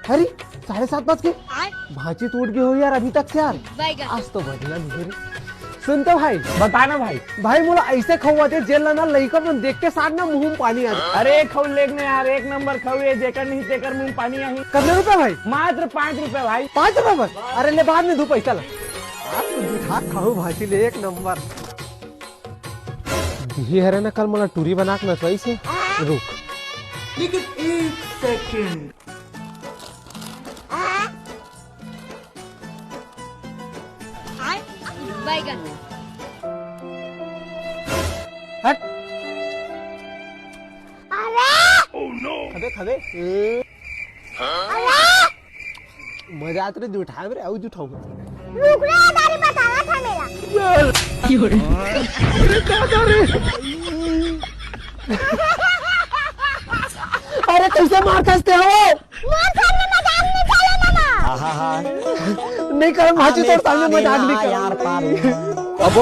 अरे 7:30 बज के भाजी टूट गई हो यार अभी तक से यार। आज तो बदला नहीं रे। सुन तो भाई, बता ना भाई। भाई मोला ऐसे खवाते जेल ना लइका मन देख के साथ ना मुंह में पानी आ जाए। अरे खऊ लेग ने यार, एक नंबर खऊ है, जेकर नहीं तेकर मुंह पानी आई। कितने रुपए भाई? मात्र 5 रुपए भाई। 5 रुपए बस? अरे ले बाद में दो पैसा ला। हाँ खाओ भाजी ले एक नंबर। ये है ना कल मोला टूरी बना के नचवाई से रुक। लेकिन 1 सेकंड। हट। अरे खबे मजा आते रे उठाए रे आउ उठाऊ रुक रे, दादी बताना था मेरा। अरे कैसे मार खाते हो? मार खाने मजाक नहीं चलेगा ना। नहीं करो भाजी तो सामने मजाक नहीं कर यार पार। अब